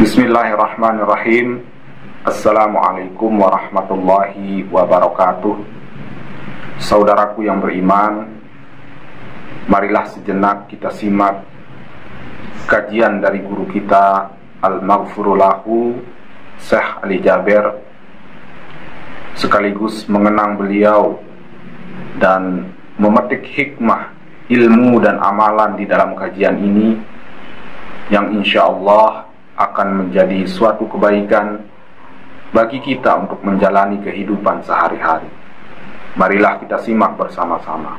Bismillahirrahmanirrahim. Assalamualaikum warahmatullahi wabarakatuh. Saudaraku yang beriman, marilah sejenak kita simak kajian dari guru kita Al-Maghfurulahu Syekh Ali Jaber, sekaligus mengenang beliau dan memetik hikmah, ilmu dan amalan di dalam kajian ini yang insya Allah akan menjadi suatu kebaikan bagi kita untuk menjalani kehidupan sehari-hari. Marilah kita simak bersama-sama.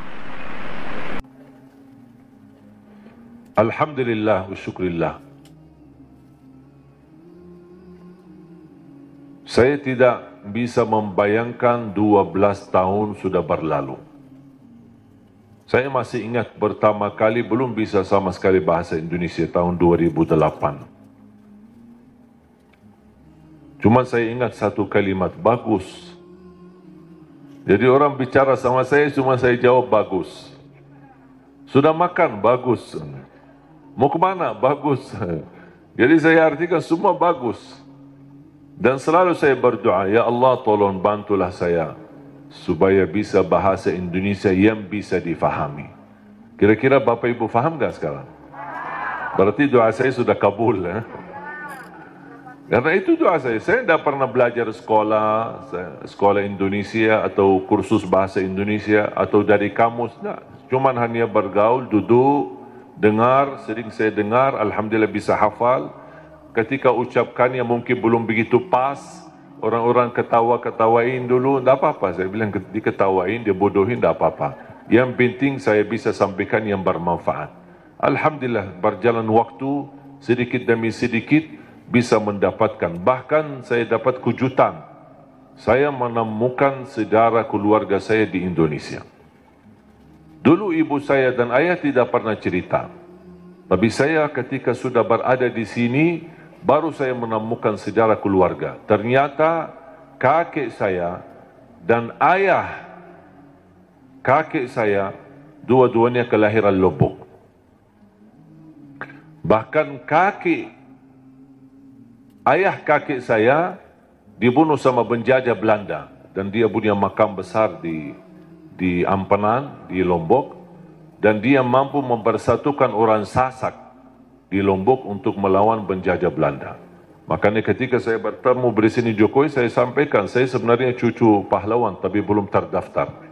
Alhamdulillah wa syukrillah. Saya tidak bisa membayangkan 12 tahun sudah berlalu. Saya masih ingat pertama kali belum bisa sama sekali bahasa Indonesia tahun 2008. Cuma saya ingat satu kalimat, bagus. Jadi orang bicara sama saya, cuma saya jawab bagus. Sudah makan? Bagus. Mau kemana? Bagus. Jadi saya artikan semua bagus. Dan selalu saya berdoa, ya Allah tolong bantulah saya supaya bisa bahasa Indonesia yang bisa difahami. Kira-kira Bapak Ibu faham gak sekarang? Berarti doa saya sudah kabul. Karena itu doa saya tidak pernah belajar sekolah Indonesia atau kursus bahasa Indonesia atau dari kamus. Nah, cuman hanya bergaul, duduk, dengar, sering saya dengar, alhamdulillah bisa hafal. Ketika ucapkannya mungkin belum begitu pas, orang-orang ketawain dulu, tidak apa-apa. Saya bilang diketawain, dia bodohin, tidak apa-apa. Yang penting saya bisa sampaikan yang bermanfaat. Alhamdulillah berjalan waktu sedikit demi sedikit bisa mendapatkan, bahkan saya dapat kejutan. Saya menemukan saudara keluarga saya di Indonesia. Dulu ibu saya dan ayah tidak pernah cerita. Tapi saya ketika sudah berada di sini, baru saya menemukan saudara keluarga. Ternyata kakek saya dan ayah kakek saya dua-duanya kelahiran Lombok. Bahkan ayah kakek saya dibunuh sama penjajah Belanda dan dia punya makam besar di Ampenan, di Lombok, dan dia mampu mempersatukan orang Sasak di Lombok untuk melawan penjajah Belanda. Makanya ketika saya bertemu Presiden Jokowi, saya sampaikan saya sebenarnya cucu pahlawan tapi belum terdaftar.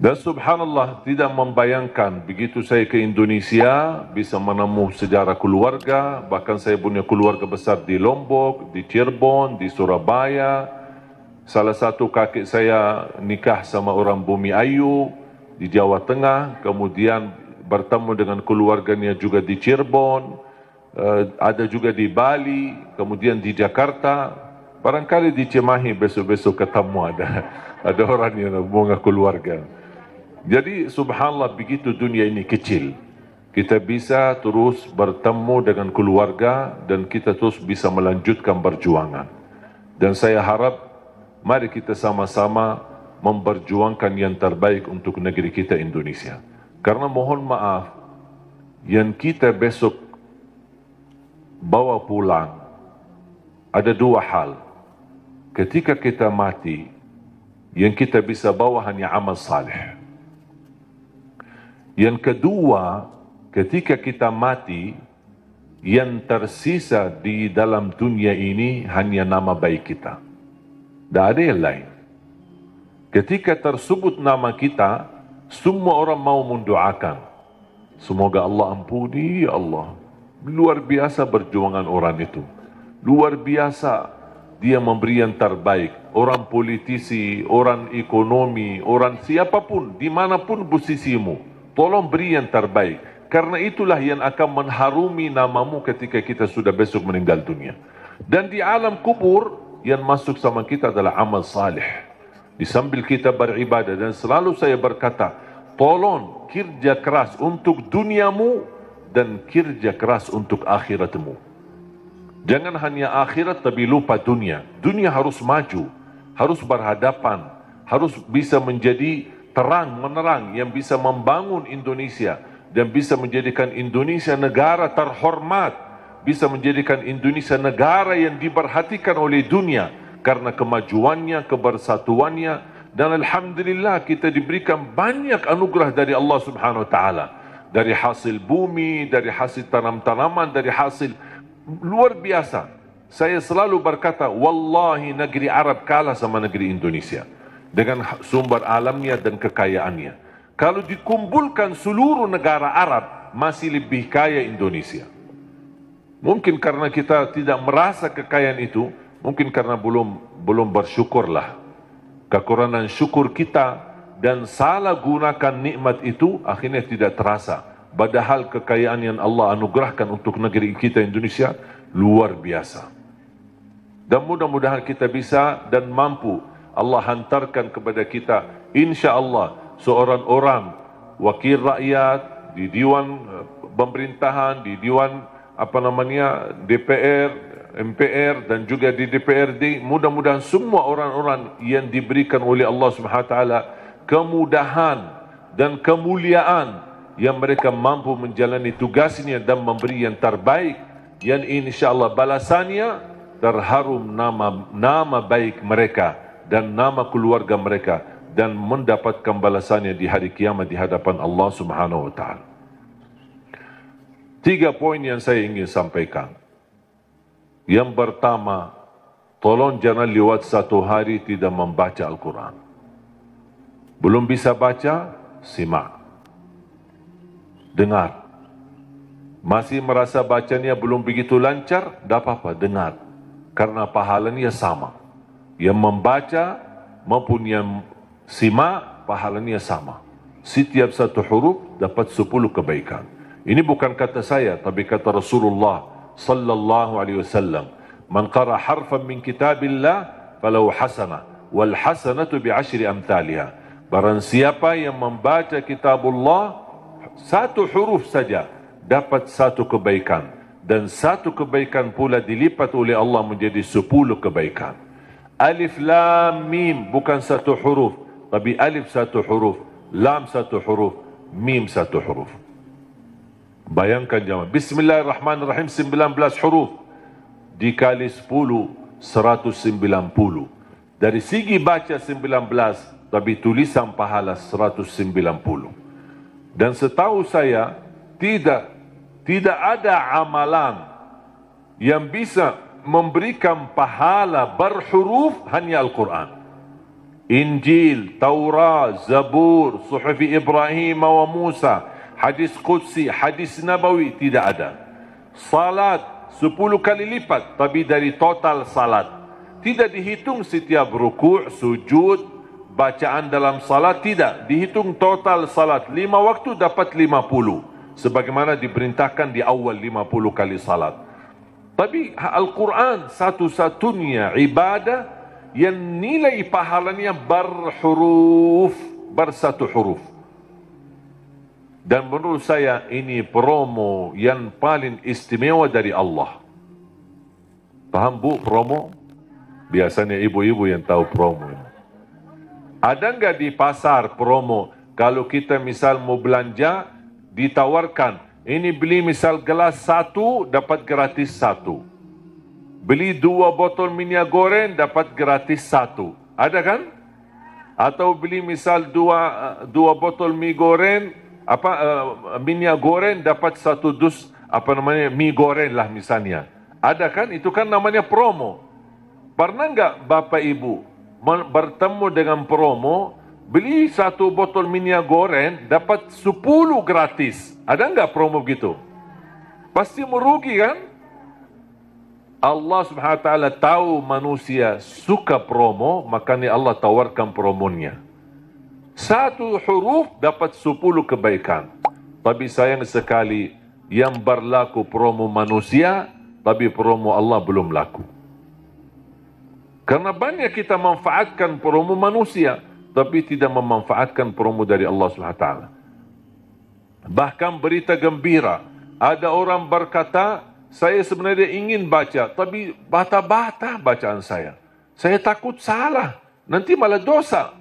Dan subhanallah, tidak membayangkan begitu saya ke Indonesia bisa menemukan sejarah keluarga. Bahkan saya punya keluarga besar di Lombok, di Cirebon, di Surabaya. Salah satu kakek saya nikah sama orang Bumi Ayu di Jawa Tengah. Kemudian bertemu dengan keluarganya juga di Cirebon. Ada juga di Bali, kemudian di Jakarta. Barangkali di Cimahi besok-besok ketemu ada orang yang bunga keluarga. Jadi subhanallah, begitu dunia ini kecil, kita bisa terus bertemu dengan keluarga dan kita terus bisa melanjutkan perjuangan. Dan saya harap mari kita sama-sama memperjuangkan yang terbaik untuk negeri kita Indonesia. Karena mohon maaf, yang kita besok bawa pulang ada dua hal. Ketika kita mati, yang kita bisa bawa hanya amal saleh. Yang kedua, ketika kita mati, yang tersisa di dalam dunia ini hanya nama baik kita. Tidak ada yang lain. Ketika tersebut nama kita, semua orang mau mendoakan. Semoga Allah ampuni, ya Allah. Luar biasa perjuangan orang itu. Luar biasa dia memberi yang terbaik. Orang politisi, orang ekonomi, orang siapapun, dimanapun posisimu, tolong beri yang terbaik. Karena itulah yang akan mengharumi namamu ketika kita sudah besok meninggal dunia. Dan di alam kubur, yang masuk sama kita adalah amal salih. Di sambil kita beribadah, dan selalu saya berkata, tolong kerja keras untuk duniamu dan kerja keras untuk akhiratmu. Jangan hanya akhirat tapi lupa dunia. Dunia harus maju, harus berhadapan, harus bisa menjadi terang menerang yang bisa membangun Indonesia. dan bisa menjadikan Indonesia negara terhormat, bisa menjadikan Indonesia negara yang diperhatikan oleh dunia karena kemajuannya, kebersatuannya, dan alhamdulillah kita diberikan banyak anugerah dari Allah Subhanahu wa taala. Dari hasil bumi, dari hasil tanam-tanaman, dari hasil luar biasa. Saya selalu berkata, wallahi negeri Arab kalah sama negeri Indonesia dengan sumber alamnya dan kekayaannya. Kalau dikumpulkan seluruh negara Arab, masih lebih kaya Indonesia. Mungkin karena kita tidak merasa kekayaan itu, mungkin karena belum bersyukurlah. Kekurangan syukur kita dan salah gunakan nikmat itu akhirnya tidak terasa. Padahal kekayaan yang Allah anugerahkan untuk negeri kita Indonesia luar biasa. Dan mudah-mudahan kita bisa dan mampu Allah hantarkan kepada kita, insya Allah, seorang orang wakil rakyat di Dewan Pemerintahan, di Dewan DPR, MPR dan juga di DPRD. Mudah-mudahan semua orang-orang yang diberikan oleh Allah SWT kemudahan dan kemuliaan yang mereka mampu menjalani tugasnya dan memberi yang terbaik, yang insya-Allah balasannya terharum nama baik mereka dan nama keluarga mereka, dan mendapatkan balasannya di hari kiamat di hadapan Allah Subhanahu wa taala. 3 poin yang saya ingin sampaikan. Yang pertama, tolong jangan lewat 1 hari tidak membaca Al-Quran. Belum bisa baca, simak. Dengar. Masih merasa bacanya belum begitu lancar, tak apa-apa, dengar. Karena pahalanya sama. Yang membaca maupun yang simak, pahalanya sama. Setiap 1 huruf dapat 10 kebaikan. Ini bukan kata saya, tapi kata Rasulullah sallallahu alaihi wasallam, man qara harfan min kitabillah falahu hasanah wal hasanatu bi 10 amthaliha. Barang siapa yang membaca kitabullah 1 huruf saja dapat 1 kebaikan, dan 1 kebaikan pula dilipat oleh Allah menjadi 10 kebaikan. Alif lam mim bukan 1 huruf, tapi alif 1 huruf, lam 1 huruf, mim 1 huruf. Bayangkan jemaah, Bismillahirrahmanirrahim 19 huruf dikali 10, 190. Dari segi baca 19, tapi tulisan pahala 190. Dan setahu saya tidak ada amalan yang bisa memberikan pahala berhuruf hanya Al-Quran. Injil, Taurat, Zabur, Suhuf Ibrahim wa Musa, hadis Qudsi, hadis Nabawi tidak ada. Salat 10 kali lipat, tapi dari total salat. Tidak dihitung setiap ruku', sujud, bacaan dalam salat, tidak. Dihitung total salat. 5 waktu dapat 50. Sebagaimana diperintahkan di awal 50 kali salat. Tapi Al-Quran satu-satunya ibadah yang nilai pahalanya berhuruf, bersatu huruf. Dan menurut saya ini promo yang paling istimewa dari Allah. Paham Bu promo? Biasanya ibu-ibu yang tahu promo. Ada enggak di pasar promo? Kalau kita misal mau belanja, ditawarkan, ini beli misal gelas 1 dapat gratis 1. Beli 2 botol minyak goreng dapat gratis 1. Ada kan? Atau beli misal 2 botol mie goreng, minyak goreng dapat 1 dus mie goreng lah misalnya. Ada kan? Itu kan namanya promo. Pernah enggak Bapak Ibu bertemu dengan promo, beli 1 botol minyak goreng dapat 10 gratis? Ada enggak promo begitu? Pasti merugi kan? Allah Subhanahu wa taala tahu manusia suka promo, makanya Allah tawarkan promonya. 1 huruf dapat 10 kebaikan. Tapi sayang sekali yang berlaku promo manusia, tapi promo Allah belum laku. Karena banyak kita manfaatkan promo manusia, tapi tidak memanfaatkan promo dari Allah SWT. Bahkan berita gembira, ada orang berkata, saya sebenarnya ingin baca, tapi bata-bata bacaan saya. Saya takut salah, nanti malah dosa.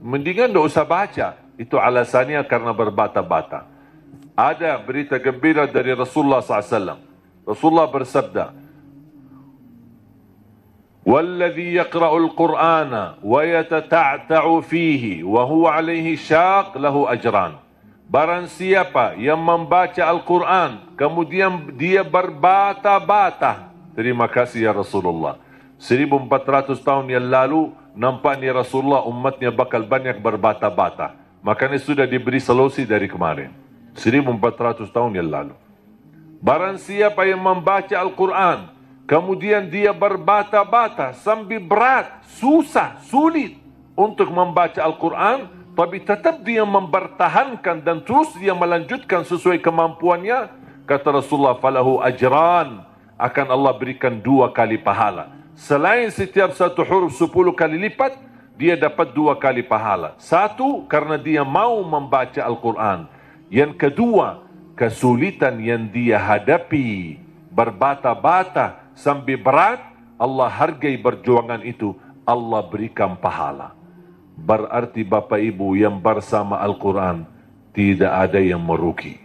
Mendingan tidak usah baca. Itu alasannya karena berbata-bata. Ada berita gembira dari Rasulullah SAW. Rasulullah bersabda, "Walladhi yaqra'ul Qur'ana wa yatata'ta'u fihi wa huwa 'alaihi syaq lahu ajran." Barang siapa yang membaca Al-Quran kemudian dia berbata-bata. Terima kasih ya Rasulullah. 1400 tahun yang lalu nampaknya Rasulullah umatnya bakal banyak berbata-bata. Makanya sudah diberi solusi dari kemarin. 1400 tahun yang lalu. Barang siapa yang membaca Al-Quran kemudian dia berbata-bata sambil berat, susah, sulit untuk membaca Al-Quran, tapi tetap dia mempertahankan dan terus dia melanjutkan sesuai kemampuannya, kata Rasulullah, falahu ajran, akan Allah berikan 2 kali pahala. Selain setiap satu huruf 10 kali lipat, dia dapat 2 kali pahala. Satu, karena dia mau membaca Al-Quran. Yang kedua, kesulitan yang dia hadapi, berbata-bata sambil berat, Allah hargai perjuangan itu, Allah berikan pahala. Berarti Bapak Ibu yang bersama Al-Quran tidak ada yang merugi.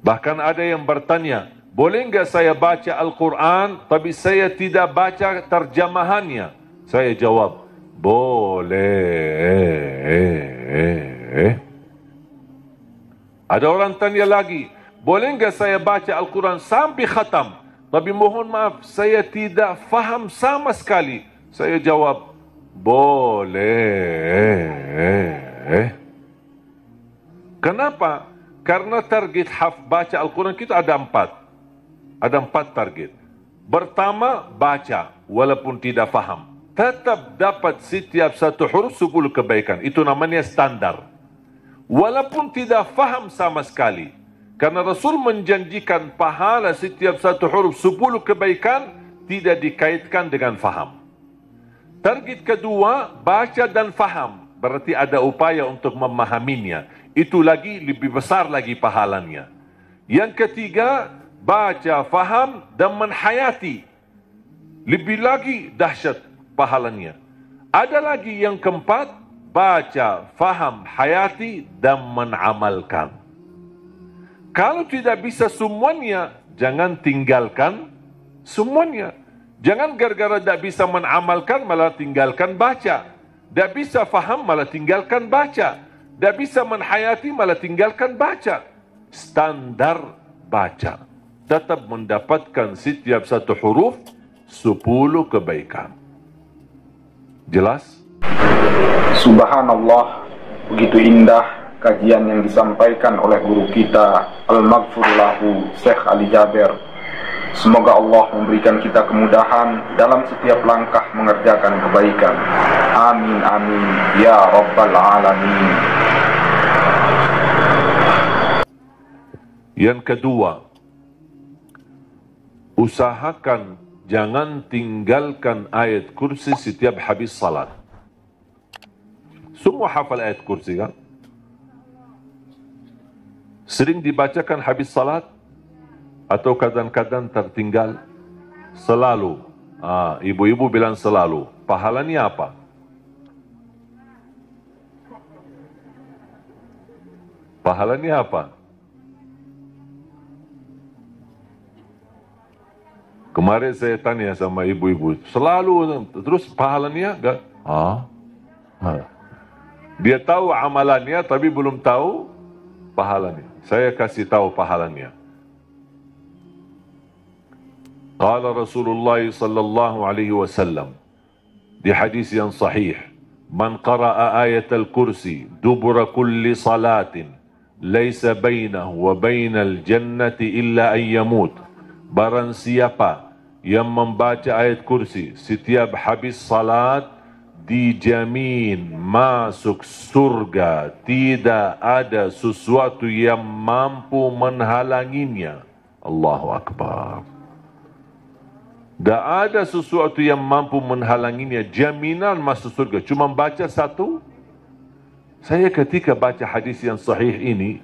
Bahkan ada yang bertanya, boleh enggak saya baca Al-Quran tapi saya tidak baca terjemahannya? Saya jawab, boleh. Ada orang tanya lagi, boleh enggak saya baca Al-Quran sampai khatam, tapi mohon maaf saya tidak faham sama sekali? Saya jawab, boleh. Kenapa? Karena target baca Al-Quran kita ada 4. Ada 4 target. Pertama, baca walaupun tidak faham. Tetap dapat setiap satu huruf 10 kebaikan. Itu namanya standar. Walaupun tidak faham sama sekali. Karena Rasul menjanjikan pahala setiap satu huruf 10 kebaikan tidak dikaitkan dengan faham. Target kedua, baca dan faham. Berarti ada upaya untuk memahaminya. Itu lagi lebih besar lagi pahalanya. Yang ketiga, baca, faham dan menhayati. Lebih lagi dahsyat pahalanya. Ada lagi yang keempat, baca, faham, hayati dan menamalkan. Kalau tidak bisa semuanya, jangan tinggalkan semuanya. Jangan gara-gara tidak bisa menamalkan malah tinggalkan baca. Tidak bisa faham malah tinggalkan baca. Tidak bisa menhayati malah tinggalkan baca. Standar baca. Tetap mendapatkan setiap satu huruf 10 kebaikan. Jelas? Subhanallah, begitu indah kajian yang disampaikan oleh guru kita Al-Maghfur lahu Syekh Ali Jaber. Semoga Allah memberikan kita kemudahan dalam setiap langkah mengerjakan kebaikan. Amin amin ya rabbal alamin. Yang kedua, usahakan jangan tinggalkan ayat kursi setiap habis salat. Semua hafal ayat kursi kan? Sering dibacakan habis salat atau kadang-kadang tertinggal? Selalu. Ibu-ibu bilang selalu. Pahalanya apa? Pahalanya apa? Kemarin saya tanya sama ibu-ibu, selalu, terus pahalanya enggak? Dia tahu amalannya tapi belum tahu pahalanya. Saya kasih tahu pahalanya. Qala Rasulullah sallallahu alaihi wasallam di hadis yang sahih, man qara'a ayat al-kursi dubura kulli salatin laysa bainahu wa bainal jannati illa an yamut. Barang siapa yang membaca ayat kursi setiap habis salat, dijamin masuk surga, tidak ada sesuatu yang mampu menghalanginya. Allahu Akbar. Tak ada sesuatu yang mampu menghalanginya, jaminan masuk surga. Cuma baca satu. Saya ketika baca hadis yang sahih ini,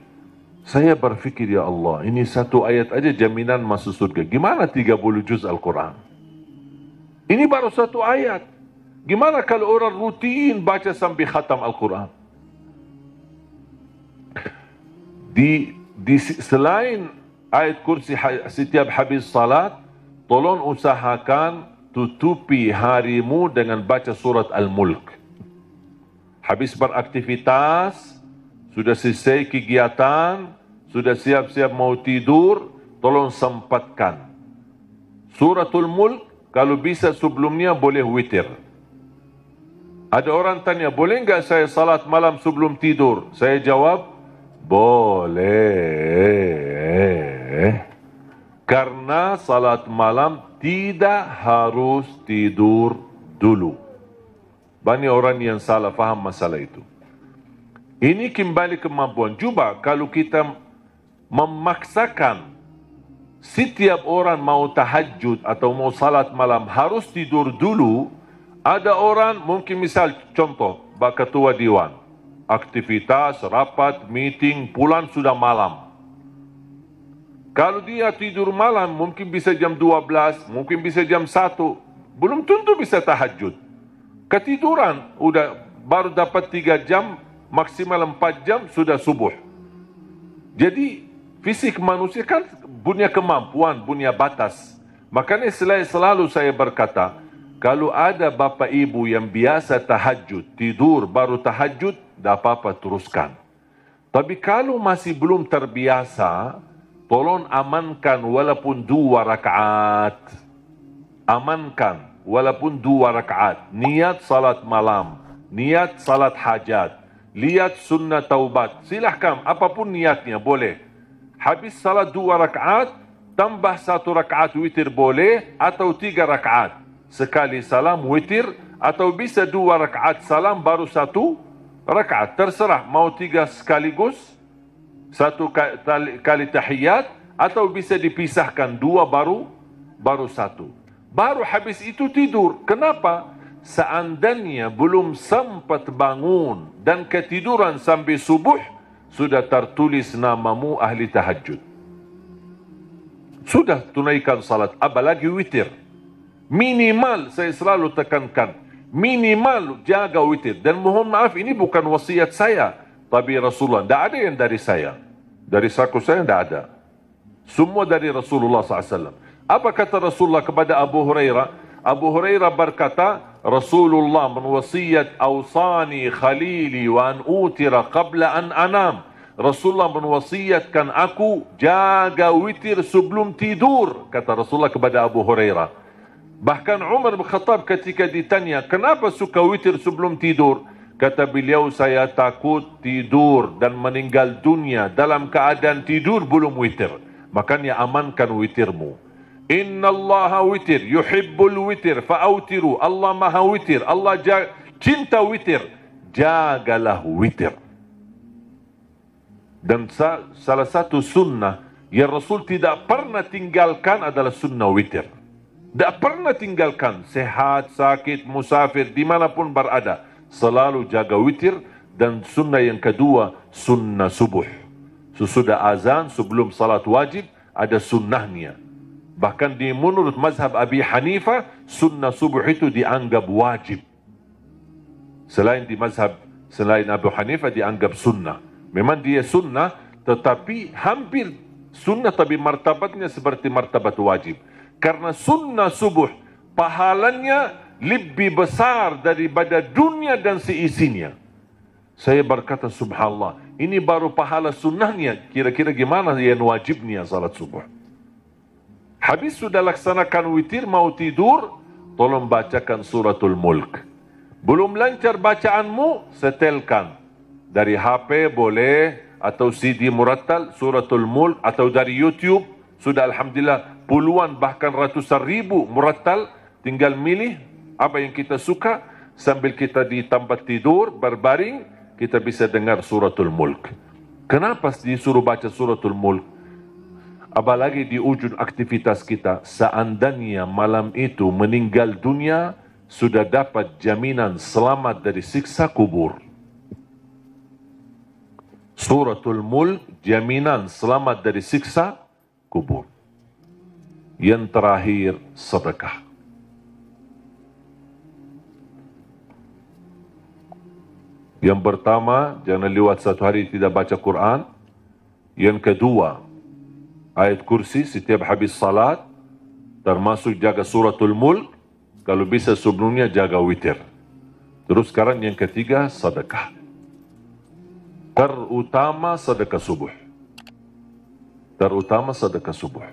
saya berfikir, ya Allah, ini satu ayat aja jaminan masuk surga. Gimana 30 juz Al-Quran? Ini baru satu ayat. Gimana kalau orang rutin baca sampai khatam Al-Quran? Selain ayat kursi setiap habis salat, tolong usahakan tutupi harimu dengan baca surat Al-Mulk. Habis beraktivitas, sudah selesai kegiatan, sudah siap-siap mau tidur, tolong sempatkan Suratul Mulk. Kalau bisa sebelumnya boleh witir. Ada orang tanya, boleh enggak saya salat malam sebelum tidur? Saya jawab, boleh. Karena salat malam tidak harus tidur dulu. Banyak orang yang salah faham masalah itu. Ini kembali kemampuan. Cuba kalau kita memaksakan setiap orang mau tahajud atau mau salat malam harus tidur dulu. Ada orang mungkin misal contoh, ketua Dewan, aktivitas, rapat, meeting, pulang sudah malam. Kalau dia tidur malam mungkin bisa jam 12, mungkin bisa jam 1, belum tentu bisa tahajud. Ketiduran, baru dapat 3 jam, maksimal 4 jam sudah subuh. Jadi fisik manusia kan punya kemampuan, punya batas. Makanya selalu saya berkata, kalau ada bapa ibu yang biasa tahajud, tidur baru tahajud, tidak apa-apa teruskan. Tapi kalau masih belum terbiasa, tolong amankan walaupun 2 rakaat. Amankan walaupun 2 rakaat. Niat salat malam, niat salat hajat, lihat sunnah taubat. Silahkan, apapun niatnya boleh. Habis salat 2 rakaat, tambah 1 rakaat witir boleh, atau 3 rakaat. Sekali salam witir, atau bisa 2 rakaat salam baru 1 rakaat. Terserah, mau 3 sekaligus, 1 kali tahiyat, atau bisa dipisahkan 2 baru 1. Baru habis itu tidur. Kenapa? Seandainya belum sempat bangun dan ketiduran sampai subuh, sudah tertulis namamu ahli tahajud. Sudah tunaikan salat, apalagi witir. Minimal, saya selalu tekankan, minimal jaga witir. Dan mohon maaf, ini bukan wasiat saya, tapi Rasulullah. Tidak ada yang dari saya. Dari saku saya tidak ada. Semua dari Rasulullah SAW. Apa kata Rasulullah kepada Abu Hurairah? Abu Hurairah berkata, Rasulullah menwasiat awsani khalili wa an utira qabla an anam. Rasulullah menwasiatkan aku jaga witir sebelum tidur, kata Rasulullah kepada Abu Hurairah. Bahkan Umar bin Khattab ketika ditanya, kenapa suka witir sebelum tidur? Kata beliau, saya takut tidur dan meninggal dunia dalam keadaan tidur belum witir. Makanya amankan witirmu. Inna Allaha witir, yuhibbul witir, fa'autiru. Allah maha witir, Allah cinta witir. Jagalah witir. Dan salah satu sunnah yang Rasul tidak pernah tinggalkan adalah sunnah witir. Tidak pernah tinggalkan, sehat, sakit, musafir, dimanapun berada. Selalu jaga witir. Dan sunnah yang kedua, sunnah subuh. Sesudah azan, sebelum salat wajib, ada sunnahnya. Bahkan di menurut mazhab Abi Hanifah, sunnah subuh itu dianggap wajib. Selain Abu Hanifah dianggap sunnah. Memang dia sunnah, tetapi hampir sunnah, tapi martabatnya seperti martabat wajib. Karena sunnah subuh, pahalanya lebih besar daripada dunia dan seisinya. Saya berkata, subhanallah, ini baru pahala sunnahnya. Kira-kira gimana yang wajibnya salat subuh? Habis sudah laksanakan witir, mau tidur, tolong bacakan suratul Mulk. Belum lancar bacaanmu, setelkan. Dari HP boleh, atau CD murattal, suratul Mulk, atau dari YouTube. Sudah alhamdulillah puluhan bahkan ratusan ribu murattal. Tinggal milih apa yang kita suka. Sambil kita di tempat tidur, berbaring, kita bisa dengar suratul Mulk. Kenapa disuruh baca suratul Mulk? Apalagi di ujung aktivitas kita, seandainya malam itu meninggal dunia, sudah dapat jaminan selamat dari siksa kubur. Suratul Mulk, jaminan selamat dari siksa kubur. Yang terakhir, sedekah. Yang pertama, jangan lewat 1 hari tidak baca Quran. Yang kedua, ayat kursi setiap habis salat, termasuk jaga suratul Mulk, kalau bisa sebelumnya jaga witir. Terus sekarang yang ketiga, sedekah. Terutama sedekah subuh. Terutama sedekah subuh.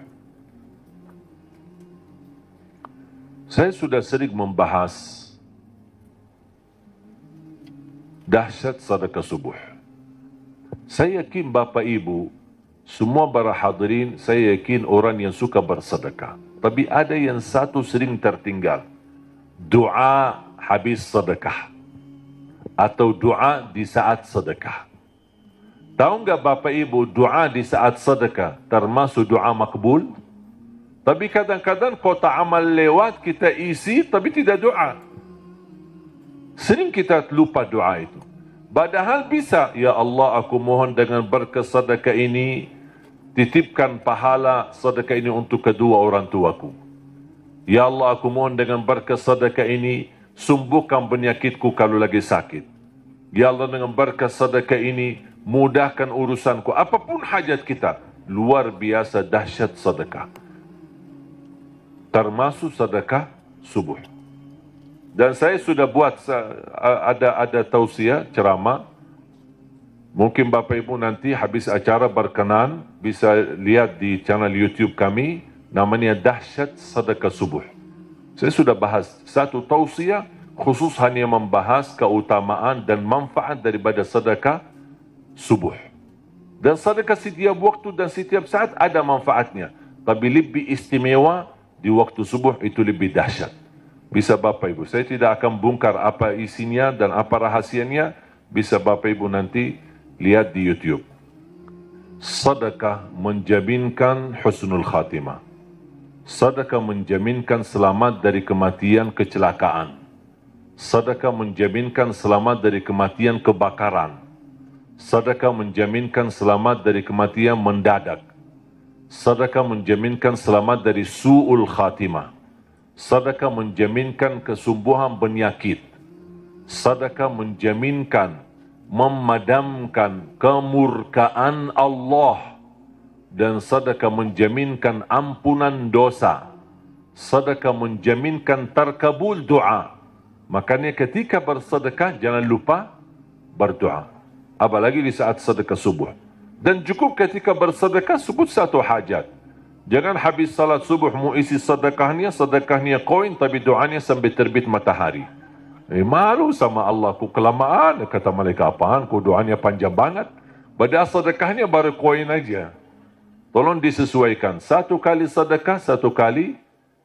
Saya sudah sering membahas dahsyat sedekah subuh. Saya yakin Bapak Ibu, semua para hadirin, saya yakin orang yang suka bersedekah. Tapi ada yang satu sering tertinggal. Doa habis sedekah. Atau doa di saat sedekah. Tahu enggak Bapak Ibu, doa di saat sedekah termasuk doa makbul? Tapi kadang-kadang kotak amal lewat, kita isi tapi tidak doa. Sering kita lupa doa itu. Padahal bisa, ya Allah aku mohon dengan berkat sedekah ini, titipkan pahala sedekah ini untuk kedua orang tuaku. Ya Allah aku mohon dengan berkat sedekah ini, sembuhkan penyakitku kalau lagi sakit. Ya Allah dengan berkat sedekah ini, mudahkan urusanku. Apapun hajat kita, luar biasa dahsyat sedekah. Termasuk sedekah subuh. Dan saya sudah buat ada tausiah ceramah. Mungkin Bapak Ibu nanti habis acara berkenan bisa lihat di channel YouTube kami, namanya Dahsyat Sedekah Subuh. Saya sudah bahas satu tausiah khusus hanya membahas keutamaan dan manfaat daripada sedekah subuh. Dan sedekah setiap waktu dan setiap saat ada manfaatnya, tapi lebih istimewa di waktu subuh, itu lebih dahsyat. Bisa Bapak Ibu, saya tidak akan bongkar apa isinya dan apa rahasianya, bisa Bapak Ibu nanti lihat di YouTube. Sedekah menjaminkan husnul khatimah. Sedekah menjaminkan selamat dari kematian kecelakaan. Sedekah menjaminkan selamat dari kematian kebakaran. Sedekah menjaminkan selamat dari kematian mendadak. Sedekah menjaminkan selamat dari su'ul khatimah. Sedekah menjaminkan kesembuhan penyakit. Sedekah menjaminkan memadamkan kemurkaan Allah. Dan sedekah menjaminkan ampunan dosa. Sedekah menjaminkan terkabul doa. Makanya ketika bersedekah jangan lupa berdoa. Apalagi di saat sedekah subuh. Dan cukup ketika bersedekah sebut satu hajat. Jangan habis salat subuh mau isi sedekahnya koin tapi doanya sampai terbit matahari. Malu sama Allah, ku kelamaan, kata malaikat apaan, ku doanya panjang banget. Padahal sedekahnya baru koin aja. Tolong disesuaikan, satu kali sedekah, satu kali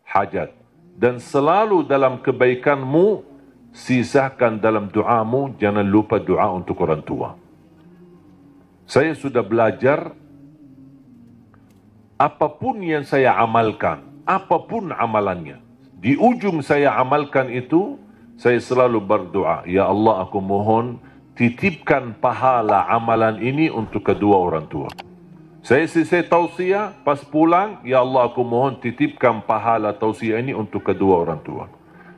hajat. Dan selalu dalam kebaikanmu, sisakan dalam doamu, jangan lupa doa untuk orang tua. Saya sudah belajar, apapun yang saya amalkan, apapun amalannya, di ujung saya amalkan itu, saya selalu berdoa, ya Allah aku mohon titipkan pahala amalan ini untuk kedua orang tua. Saya selesai tausiah, pas pulang, ya Allah aku mohon titipkan pahala tausiah ini untuk kedua orang tua.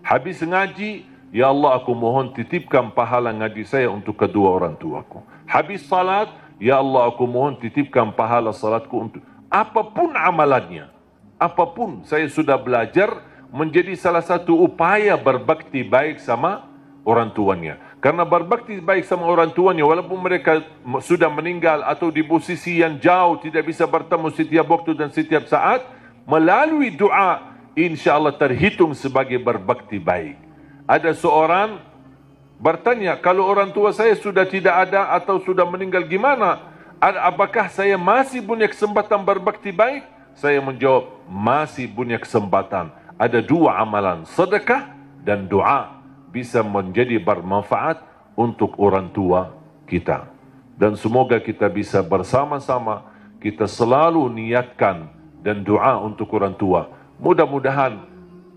Habis ngaji, ya Allah aku mohon titipkan pahala ngaji saya untuk kedua orang tuaku. Habis salat, ya Allah aku mohon titipkan pahala salatku untuk... Apapun amalannya, apapun, saya sudah belajar menjadi salah satu upaya berbakti baik sama orang tuanya. Karena berbakti baik sama orang tuanya, walaupun mereka sudah meninggal atau di posisi yang jauh, tidak bisa bertemu setiap waktu dan setiap saat, melalui doa, insya Allah terhitung sebagai berbakti baik. Ada seorang bertanya, kalau orang tua saya sudah tidak ada atau sudah meninggal gimana? Apakah saya masih punya kesempatan berbakti baik? Saya menjawab, masih punya kesempatan. Ada dua amalan, sedekah dan doa, bisa menjadi bermanfaat untuk orang tua kita. Dan semoga kita bisa bersama-sama, kita selalu niatkan dan doa untuk orang tua. Mudah-mudahan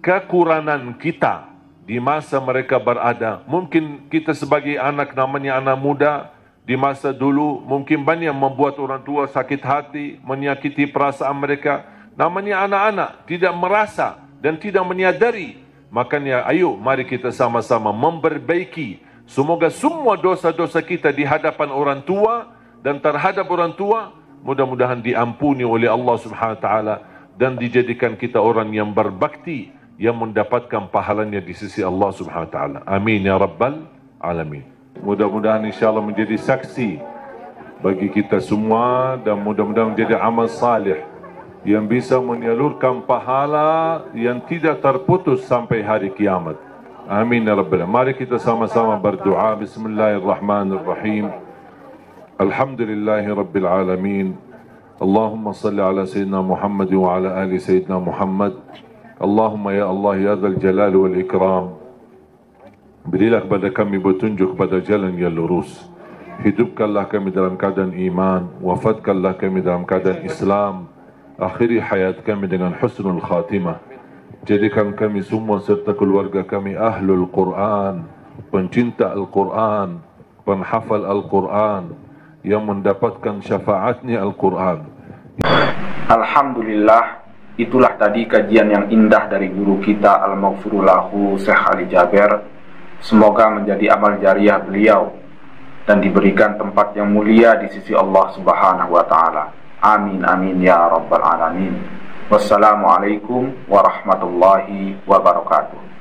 kekurangan kita di masa mereka berada, mungkin kita sebagai anak, namanya anak muda, di masa dulu mungkin banyak membuat orang tua sakit hati, menyakiti perasaan mereka. Namanya anak-anak, tidak merasa dan tidak menyadari. Makanya ayo mari kita sama-sama memperbaiki. Semoga semua dosa-dosa kita di hadapan orang tua dan terhadap orang tua mudah-mudahan diampuni oleh Allah Subhanahu wa taala dan dijadikan kita orang yang berbakti yang mendapatkan pahalanya di sisi Allah Subhanahu wa taala. Amin ya rabbal alamin. Mudah-mudahan insyaallah menjadi saksi bagi kita semua dan mudah-mudahan menjadi amal salih yang bisa menyalurkan pahala yang tidak terputus sampai hari kiamat. Amin ya rabbal alamin. Mari kita sama-sama berdoa. Bismillahirrahmanirrahim. Alhamdulillahi rabbil alamin. Allahumma salli ala sayyidina Muhammad wa ala ali sayyidina Muhammad. Allahumma ya Allah ya dzal jalal wal ikram, berilah kepada kami petunjuk pada jalan yang lurus. Hidupkanlah kami dalam keadaan iman, wafatkanlah kami dalam keadaan Islam, akhiri hayat kami dengan husnul khatimah. Jadikan kami semua serta keluarga kami ahlul Quran, pencinta Al-Quran, penghafal Al-Quran, yang mendapatkan syafaatnya Al-Quran. Alhamdulillah, itulah tadi kajian yang indah dari guru kita Al-Maghfurulahu Syekh Ali Jaber. Semoga menjadi amal jariah beliau dan diberikan tempat yang mulia di sisi Allah Subhanahu wa taala. Amin amin ya rabbal alamin. Wassalamualaikum warahmatullahi wabarakatuh.